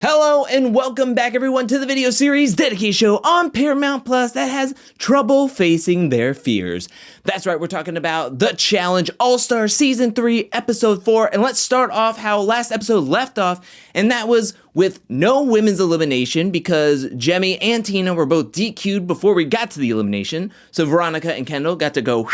Hello and welcome back everyone to the video series dedicated show on Paramount Plus that has trouble facing their fears. That's right, we're talking about The Challenge All-Star Season 3 Episode 4, and let's start off how last episode left off, and that was with no women's elimination because Jemmye and Tina were both DQ'd before we got to the elimination, so Veronica and Kendall got to go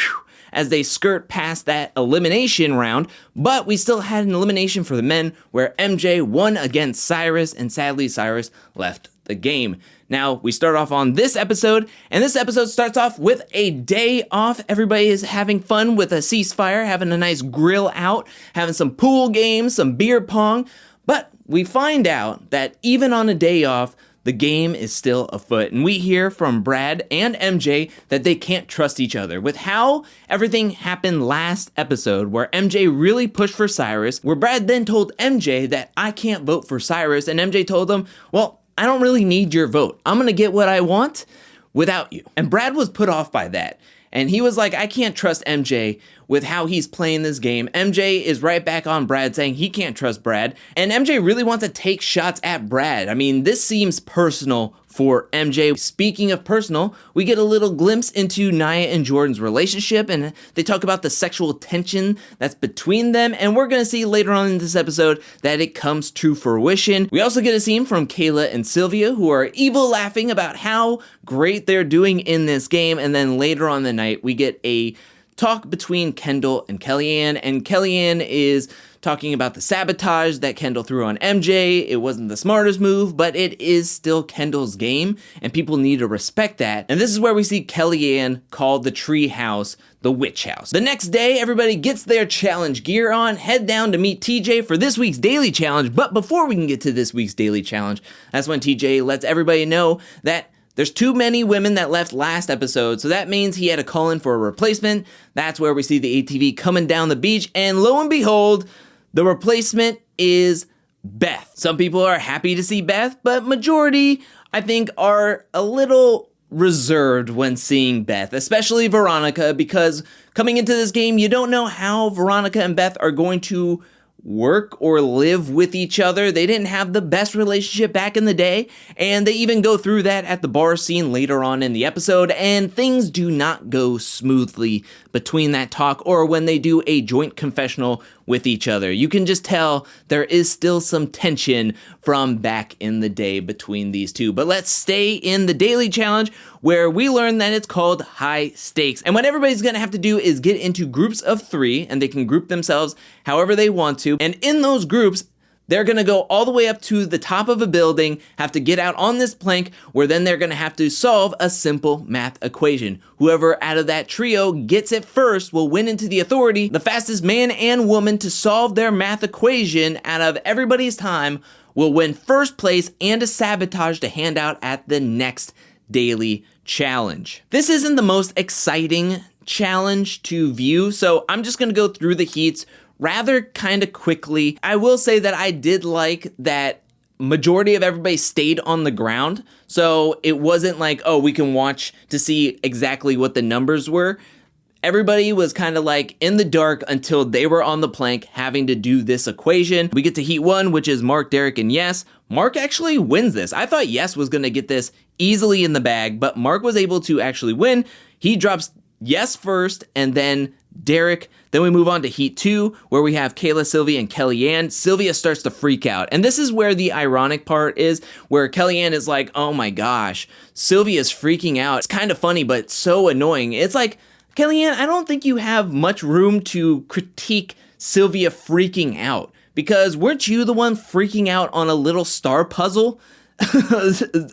as they skirt past that elimination round, but we still had an elimination for the men where MJ won against Cyrus, and sadly Cyrus left the game. Now, we start off on this episode, and this episode starts off with a day off. Everybody is having fun with a ceasefire, having a nice grill out, having some pool games, some beer pong, but we find out that even on a day off, the game is still afoot, and we hear from Brad and MJ that they can't trust each other. With how everything happened last episode, where MJ really pushed for Cyrus, where Brad then told MJ that I can't vote for Cyrus, and MJ told him, well, I don't really need your vote. I'm gonna get what I want without you. And Brad was put off by that. And he was like, I can't trust MJ with how he's playing this game. MJ is right back on Brad saying he can't trust Brad. And MJ really wants to take shots at Brad. I mean, this seems personal for MJ. Speaking of personal, we get a little glimpse into Nia and Jordan's relationship, and they talk about the sexual tension that's between them, and we're gonna see later on in this episode that it comes to fruition. We also get a scene from Kayla and Sylvia, who are evil laughing about how great they're doing in this game, and then later on in the night, we get a talk between Kendall and Kellyanne, and Kellyanne is talking about the sabotage that Kendall threw on MJ. It wasn't the smartest move, but it is still Kendall's game, and people need to respect that. And this is where we see Kellyanne call the tree house the witch house. The next day, everybody gets their challenge gear on, head down to meet TJ for this week's daily challenge. But before we can get to this week's daily challenge, that's when TJ lets everybody know that there's too many women that left last episode, so that means he had to call in for a replacement. That's where we see the ATV coming down the beach, and lo and behold, the replacement is Beth. Some people are happy to see Beth, but majority, I think, are a little reserved when seeing Beth, especially Veronica, because coming into this game, you don't know how Veronica and Beth are going to work or live with each other. They didn't have the best relationship back in the day, and they even go through that at the bar scene later on in the episode, and things do not go smoothly between that talk or when they do a joint confessional with each other. You can just tell there is still some tension from back in the day between these two. But let's stay in the daily challenge, where we learn that it's called high stakes. And what everybody's gonna have to do is get into groups of 3, and they can group themselves however they want to. And in those groups, they're gonna go all the way up to the top of a building, have to get out on this plank, where then they're gonna have to solve a simple math equation. Whoever out of that trio gets it first will win into the authority. The fastest man and woman to solve their math equation out of everybody's time will win first place and a sabotage to hand out at the next daily challenge. This isn't the most exciting challenge to view, so I'm just gonna go through the heats rather kind of quickly. I will say that I did like that majority of everybody stayed on the ground, so it wasn't like, oh, we can watch to see exactly what the numbers were. Everybody was kind of like in the dark until they were on the plank having to do this equation. We get to heat 1, which is Mark, Derek, and Yes. Mark actually wins this. I thought Yes was gonna get this easily in the bag, but Mark was able to actually win. He drops Yes first, and then Derek. Then we move on to heat 2, where we have Kayla, Sylvia, and Kellyanne. Sylvia starts to freak out, and this is where the ironic part is, where Kellyanne is like, oh my gosh, Sylvia's freaking out. It's kind of funny, but so annoying. It's like, Kellyanne, I don't think you have much room to critique Sylvia freaking out, because weren't you the one freaking out on a little star puzzle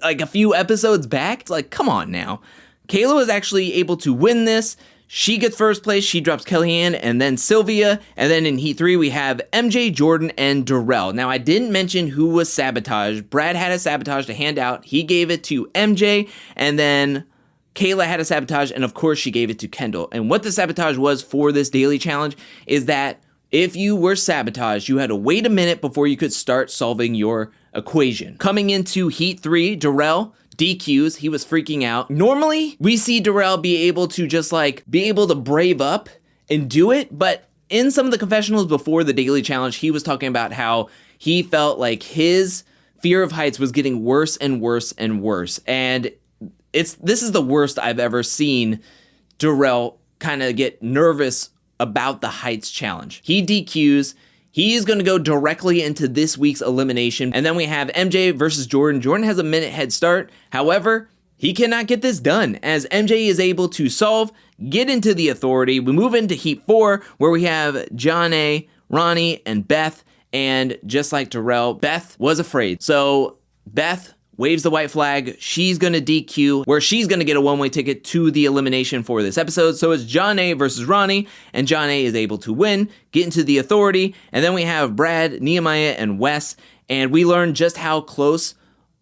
like a few episodes back? It's like, come on now. Kayla was actually able to win this. She gets first place, she drops Kellyanne, and then Sylvia, and then in heat 3 we have MJ, Jordan, and Darrell. Now I didn't mention who was sabotaged. Brad had a sabotage to hand out. He gave it to MJ, and then Kayla had a sabotage, and of course she gave it to Kendall. And what the sabotage was for this daily challenge is that if you were sabotaged, you had to wait a minute before you could start solving your equation. Coming into heat 3, Darrell DQs, he was freaking out. Normally, we see Darrell be able to brave up and do it, but in some of the confessionals before the daily challenge, he was talking about how he felt like his fear of heights was getting worse and worse and worse. And this is the worst I've ever seen Darrell kind of get nervous about the heights challenge. He DQs. He is going to go directly into this week's elimination. And then we have MJ versus Jordan. Jordan has a minute head start. However, he cannot get this done as MJ is able to solve, get into the authority. We move into Heat 4 where we have John A., Ronnie, and Beth. And just like Darrell, Beth was afraid. So Beth waves the white flag. She's going to DQ, where she's going to get a one-way ticket to the elimination for this episode. So it's John A. versus Ronnie, and John A. is able to win, get into the authority. And then we have Brad, Nehemiah, and Wes. And we learn just how close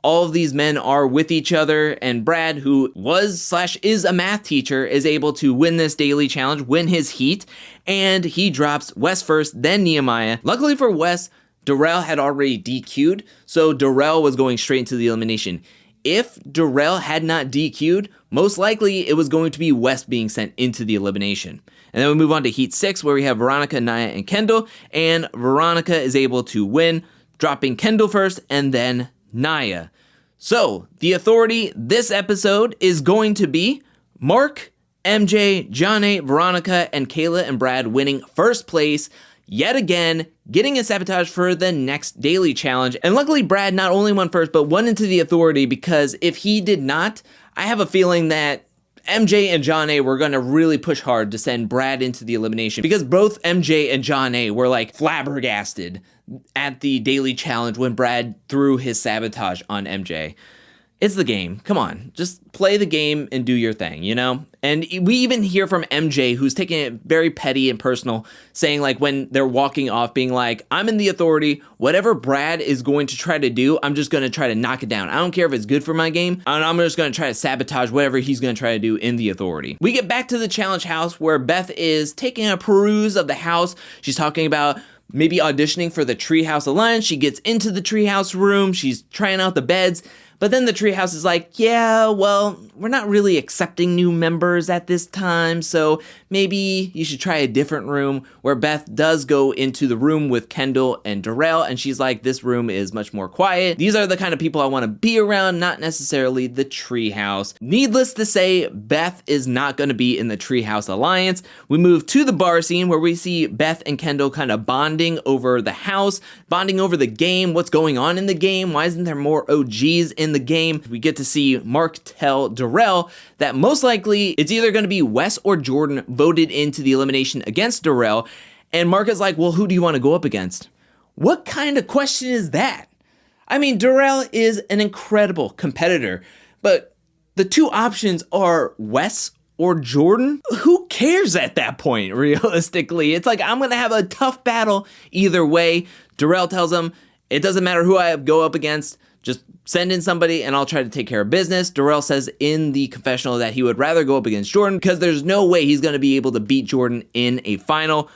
all of these men are with each other. And Brad, who was/is a math teacher, is able to win this daily challenge, win his heat. And he drops Wes first, then Nehemiah. Luckily for Wes, Darrell had already DQ'd, so Darrell was going straight into the elimination. If Darrell had not DQ'd, most likely it was going to be Wes being sent into the elimination. And then we move on to Heat 6, where we have Veronica, Nia, and Kendall, and Veronica is able to win, dropping Kendall first, and then Nia. So, the authority this episode is going to be Mark, MJ, John A., Veronica, and Kayla and Brad winning first place, yet again, getting a sabotage for the next daily challenge. And luckily, Brad not only won first, but won into the authority, because if he did not, I have a feeling that MJ and John A. were going to really push hard to send Brad into the elimination, because both MJ and John A. were like flabbergasted at the daily challenge when Brad threw his sabotage on MJ. It's the game. Come on, just play the game and do your thing, you know? And we even hear from MJ, who's taking it very petty and personal, saying like when they're walking off, being like, I'm in the authority. Whatever Brad is going to try to do, I'm just going to try to knock it down. I don't care if it's good for my game. And I'm just going to try to sabotage whatever he's going to try to do in the authority. We get back to the challenge house where Beth is taking a peruse of the house. She's talking about maybe auditioning for the Treehouse Alliance. She gets into the Treehouse room. She's trying out the beds. But then the Treehouse is like, yeah, well, we're not really accepting new members at this time, so maybe you should try a different room, where Beth does go into the room with Kendall and Darrell, and she's like, this room is much more quiet. These are the kind of people I want to be around, not necessarily the Treehouse. Needless to say, Beth is not going to be in the Treehouse Alliance. We move to the bar scene where we see Beth and Kendall kind of bonding over the house, bonding over the game, what's going on in the game, why isn't there more OGs in the game. We get to see Mark tell Darrell that most likely it's either going to be Wes or Jordan voted into the elimination against Darrell. And Mark is like, well, who do you want to go up against? What kind of question is that? I mean, Darrell is an incredible competitor, but the two options are Wes or Jordan. Who cares at that point, realistically? It's like, I'm going to have a tough battle either way. Darrell tells him, it doesn't matter who I go up against, just send in somebody and I'll try to take care of business. Darrell says in the confessional that he would rather go up against Jordan because there's no way he's going to be able to beat Jordan in a final.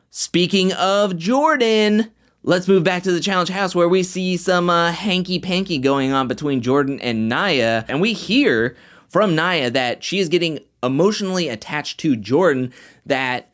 Speaking of Jordan, let's move back to the challenge house where we see some hanky-panky going on between Jordan and Nia. And we hear from Nia that she is getting emotionally attached to Jordan, that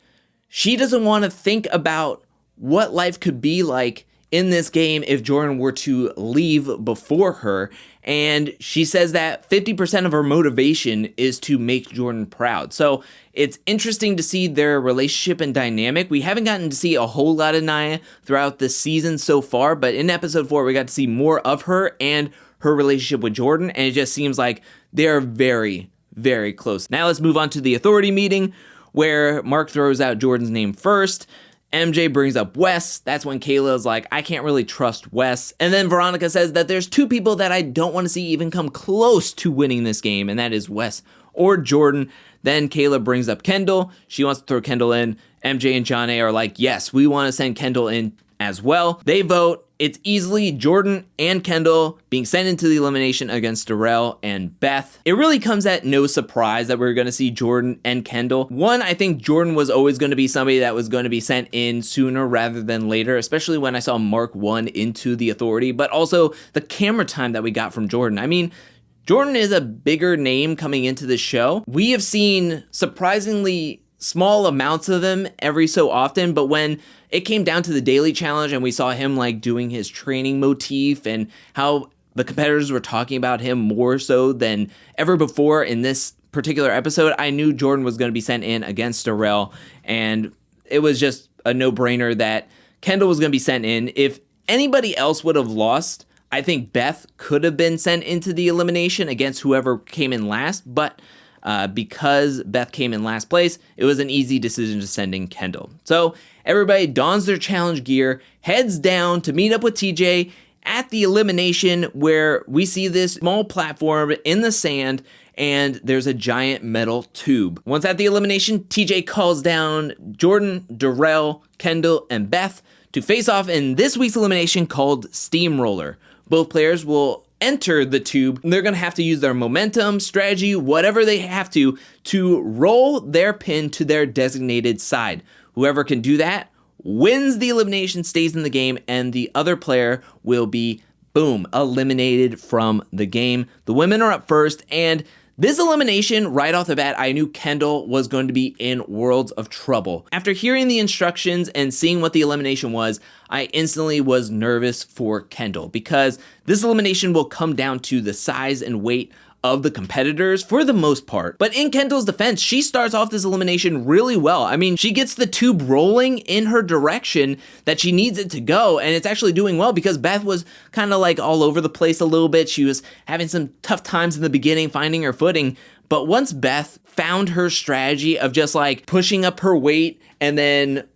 she doesn't want to think about what life could be like in this game if Jordan were to leave before her. And she says that 50% of her motivation is to make Jordan proud. So it's interesting to see their relationship and dynamic. We haven't gotten to see a whole lot of Nia throughout the season so far, but in episode 4, we got to see more of her and her relationship with Jordan. And it just seems like they're very, very close. Now let's move on to the authority meeting where Mark throws out Jordan's name first. MJ brings up Wes. That's when Kayla is like, I can't really trust Wes. And then Veronica says that there's two people that I don't want to see even come close to winning this game, and that is Wes or Jordan. Then Kayla brings up Kendall. She wants to throw Kendall in. MJ and John A are like, yes, we want to send Kendall in as well. They vote. It's easily Jordan and Kendall being sent into the elimination against Darrell and Beth. It really comes at no surprise that we're going to see Jordan and Kendall. One, I think Jordan was always going to be somebody that was going to be sent in sooner rather than later, especially when I saw Mark 1 into the authority, but also the camera time that we got from Jordan. I mean, Jordan is a bigger name coming into the show. We have seen surprisingly small amounts of them every so often, but when it came down to the daily challenge and we saw him like doing his training motif and how the competitors were talking about him more so than ever before in this particular episode, I knew Jordan was going to be sent in against Darrell, and it was just a no-brainer that Kendall was going to be sent in. If anybody else would have lost, I think Beth could have been sent into the elimination against whoever came in last, but because Beth came in last place, it was an easy decision to send in Kendall. So everybody dons their challenge gear, heads down to meet up with TJ at the elimination, where we see this small platform in the sand and there's a giant metal tube. Once at the elimination, TJ calls down Jordan, Darrell, Kendall, and Beth to face off in this week's elimination called Steamroller. Both players will enter the tube. They're going to have to use their momentum, strategy, whatever they have to roll their pin to their designated side. Whoever can do that wins the elimination, stays in the game, and the other player will be, boom, eliminated from the game. The women are up first, and this elimination, right off the bat, I knew Kendall was going to be in worlds of trouble. After hearing the instructions and seeing what the elimination was, I instantly was nervous for Kendall, because this elimination will come down to the size and weight of the competitors for the most part. But in Kendall's defense, she starts off this elimination really well. I mean, she gets the tube rolling in her direction that she needs it to go, and it's actually doing well because Beth was kind of like all over the place a little bit. She was having some tough times in the beginning, finding her footing. But once Beth found her strategy of just like pushing up her weight and then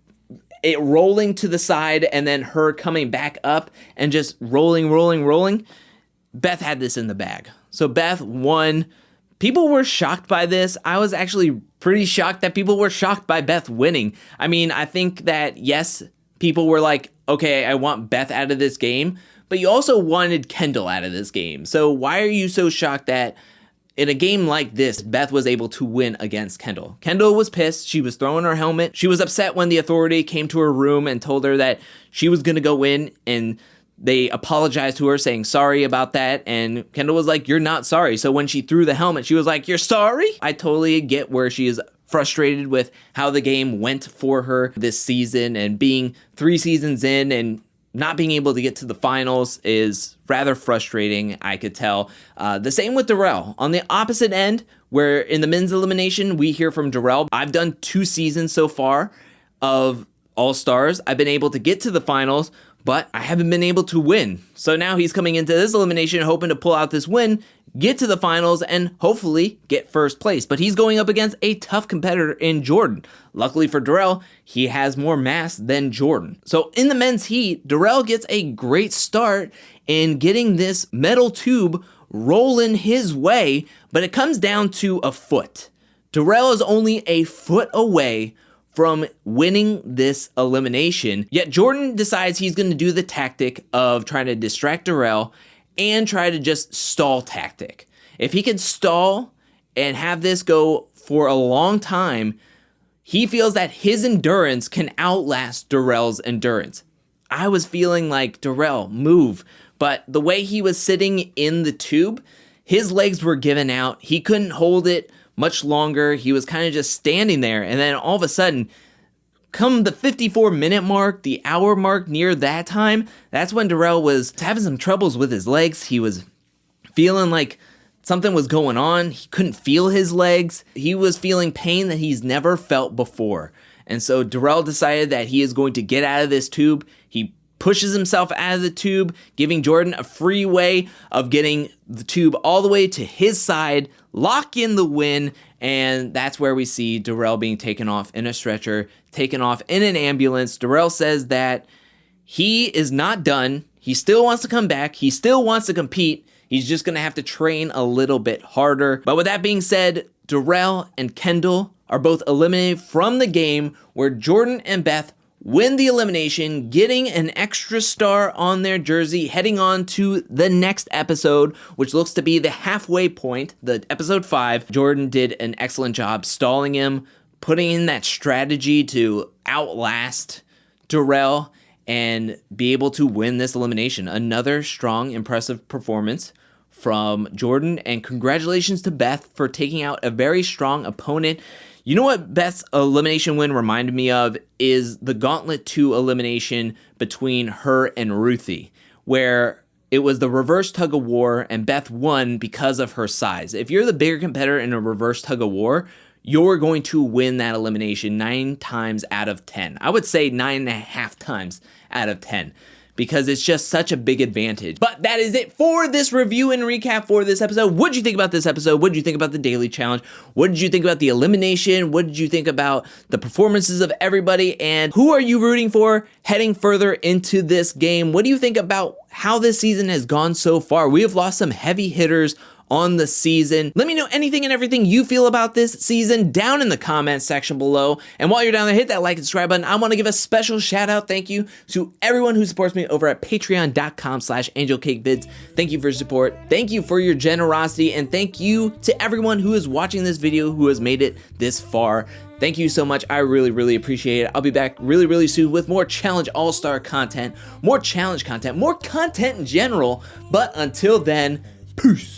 it rolling to the side and then her coming back up and just rolling, Beth had this in the bag. So Beth won. People were shocked by this. I was actually pretty shocked that people were shocked by Beth winning. I mean, I think that, yes, people were like, okay, I want Beth out of this game, but you also wanted Kendall out of this game. So why are you so shocked that in a game like this, Beth was able to win against Kendall? Kendall was pissed. She was throwing her helmet. She was upset when the authority came to her room and told her that she was going to go in, and they apologized to her, saying sorry about that, and Kendall was like, you're not sorry. So when she threw the helmet, she was like, you're sorry? I totally get where she is frustrated with how the game went for her this season, and being 3 seasons in and not being able to get to the finals is rather frustrating, I could tell. The same with Darrell. On the opposite end, where in the men's elimination, we hear from Darrell. I've done 2 seasons so far of All-Stars. I've been able to get to the finals, but I haven't been able to win. So now he's coming into this elimination hoping to pull out this win, get to the finals, and hopefully get first place. But he's going up against a tough competitor in Jordan. Luckily for Darrell, he has more mass than Jordan. So in the men's heat, Darrell gets a great start in getting this metal tube rolling his way, but it comes down to a foot. Darrell is only a foot away from winning this elimination, yet Jordan decides he's going to do the tactic of trying to distract Darrell and try to just stall tactic. If he can stall and have this go for a long time, he feels that his endurance can outlast Darrell's endurance. I was feeling like, Darrell, move, but the way he was sitting in the tube, his legs were given out. He couldn't hold it much longer. He was kind of just standing there, and then all of a sudden, come the 54-minute mark, the hour mark near that time, that's when Darrell was having some troubles with his legs. He was feeling like something was going on. He couldn't feel his legs. He was feeling pain that he's never felt before. And so Darrell decided that he is going to get out of this tube. He pushes himself out of the tube, giving Jordan a free way of getting the tube all the way to his side, lock in the win, and that's where we see Darrell being taken off in a stretcher, taken off in an ambulance. Darrell says that he is not done. He still wants to come back. He still wants to compete. He's just going to have to train a little bit harder. But with that being said, Darrell and Kendall are both eliminated from the game, where Jordan and Beth win the elimination, getting an extra star on their jersey, heading on to the next episode, which looks to be the halfway point, the episode 5. Jordan did an excellent job stalling him, putting in that strategy to outlast Darrell and be able to win this elimination. Another strong, impressive performance from Jordan, and congratulations to Beth for taking out a very strong opponent. You know what Beth's elimination win reminded me of is the Gauntlet 2 elimination between her and Ruthie, where it was the reverse tug of war and Beth won because of her size. If you're the bigger competitor in a reverse tug of war, you're going to win that elimination 9 times out of 10. I would say 9.5 times out of 10. Because it's just such a big advantage. But that is it for this review and recap for this episode. What did you think about this episode? What did you think about the daily challenge? What did you think about the elimination? What did you think about the performances of everybody? And who are you rooting for heading further into this game? What do you think about how this season has gone so far? We have lost some heavy hitters on the season. Let me know anything and everything you feel about this season down in the comments section below. And while you're down there, hit that like and subscribe button. I want to give a special shout out, thank you to everyone who supports me over at patreon.com/angelcakevids. Thank you for your support. Thank you for your generosity. And thank you to everyone who is watching this video who has made it this far. Thank you so much. I really, really appreciate it. I'll be back really, really soon with more Challenge All-Star content, more challenge content, more content in general. But until then, peace.